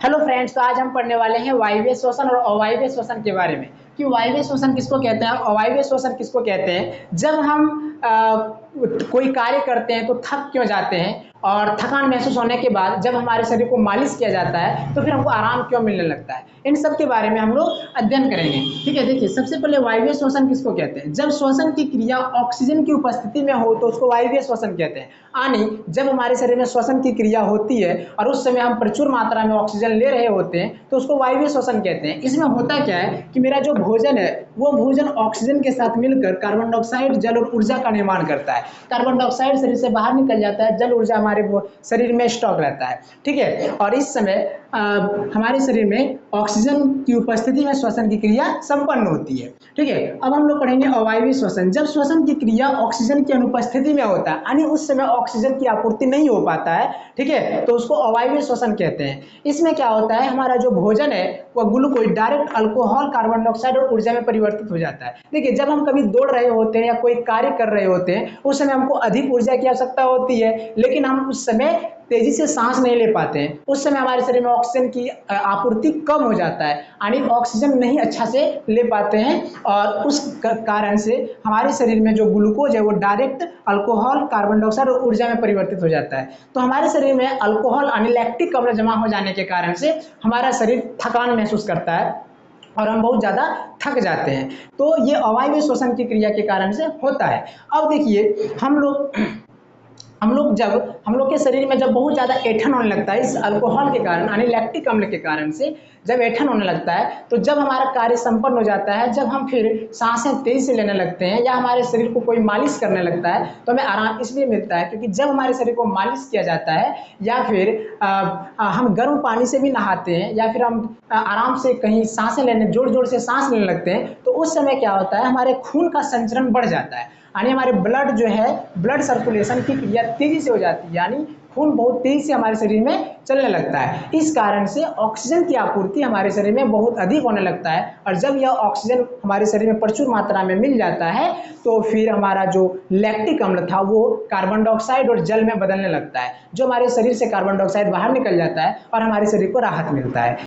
Hello friends, तो आज हम पढ़ने वाले हैं वायवीय श्वसन और अवायवीय श्वसन के बारे में कि वायवीय श्वसन किसको कहते हैं और अवायवीय श्वसन किसको कहते हैं। जब हम कोई कार्य करते हैं तो थक क्यों जाते हैं और थकान महसूस होने के बाद जब हमारे शरीर को मालिश किया जाता है तो फिर हमको आराम क्यों मिलने लगता है, इन सब के बारे में हम लोग अध्ययन करेंगे। ठीक है, देखिए सबसे पहले वायवीय श्वसन किसको कहते हैं। जब श्वसन की क्रिया ऑक्सीजन की उपस्थिति में हो तो उसको वायवीय श्वसन कहते हैं। यानी जब हमारे शरीर में श्वसन की क्रिया होती है और उस समय हम प्रचुर मात्रा में ऑक्सीजन ले रहे होते हैं तो उसको वायवीय श्वसन कहते हैं। इसमें होता क्या है कि मेरा जो भोजन है वो भोजन ऑक्सीजन के साथ मिलकर कार्बन डाइऑक्साइड, जल और ऊर्जा का निर्माण करता है। कार्बन डाइऑक्साइड शरीर से बाहर निकल जाता है, जल ऊर्जा हमारे शरीर में स्टॉक रहता है। ठीक है, और इस समय हमारे शरीर में ऑक्सीजन की उपस्थिति में श्वसन की क्रिया संपन्न होती है। ठीक है, अब हम लोग पढ़ेंगे अवायवीय श्वसन। जब श्वसन की क्रिया ऑक्सीजन की अनुपस्थिति में होता है यानी उस समय ऑक्सीजन की आपूर्ति नहीं हो पाता है, ठीक है, तो उसको अवायवीय श्वसन कहते हैं। इसमें क्या होता है, हमारा जो भोजन है वह glucose direct alcohol, carbon dioxide और ऊर्जा में परिवर्तित हो जाता है। देखिए जब हम कभी दौड़ रहे होते हैं या कोई कार्य कर रहे होते हैं उस समय हमको अधिक ऊर्जा की आवश्यकता होती है, लेकिन हम उस समय तेजी से सांस नहीं ले पाते हैं। उस समय हमारे शरीर में ऑक्सीजन की आपूर्ति कम हो जाता है यानी ऑक्सीजन नहीं अच्छा से ले पाते हैं और उस कारण से हमारे शरीर में जो ग्लूकोज है वो डायरेक्ट अल्कोहल, कार्बन डाइऑक्साइड और ऊर्जा में परिवर्तित हो जाता है। तो हमारे शरीर में अल्कोहल यानी लैक्टिक अम्ल जमा हो जाने के कारण से हमारा शरीर थकान महसूस करता है और हम बहुत ज़्यादा थक जाते हैं। तो ये अवायवीय श्वसन की क्रिया के कारण से होता है। अब देखिए हम लोग जब हम लोग के शरीर में जब बहुत ज़्यादा ऐंठन होने लगता है इस अल्कोहल के कारण यानी लैक्टिक अम्ल के कारण से जब ऐंठन होने लगता है तो जब हमारा कार्य संपन्न हो जाता है, जब हम फिर सांसें तेजी से लेने लगते हैं या हमारे शरीर को कोई मालिश करने लगता है तो हमें आराम इसलिए मिलता है क्योंकि जब हमारे शरीर को मालिश किया जाता है या फिर हम गर्म पानी से भी नहाते हैं या फिर हम आराम से कहीं सांसें लेने जोर जोर से सांस लेने लगते हैं तो उस समय क्या होता है, हमारे खून का संचरण बढ़ जाता है यानी हमारे ब्लड जो है ब्लड सर्कुलेशन की क्रिया तेजी से हो जाती है यानी खून बहुत तेजी से हमारे शरीर में चलने लगता है। इस कारण से ऑक्सीजन की आपूर्ति हमारे शरीर में बहुत अधिक होने लगता है और जब यह ऑक्सीजन हमारे शरीर में प्रचुर मात्रा में मिल जाता है तो फिर हमारा जो लैक्टिक अम्ल था वो कार्बन डाइऑक्साइड और जल में बदलने लगता है, जो हमारे शरीर से कार्बन डाइऑक्साइड बाहर निकल जाता है और हमारे शरीर को राहत मिलता है।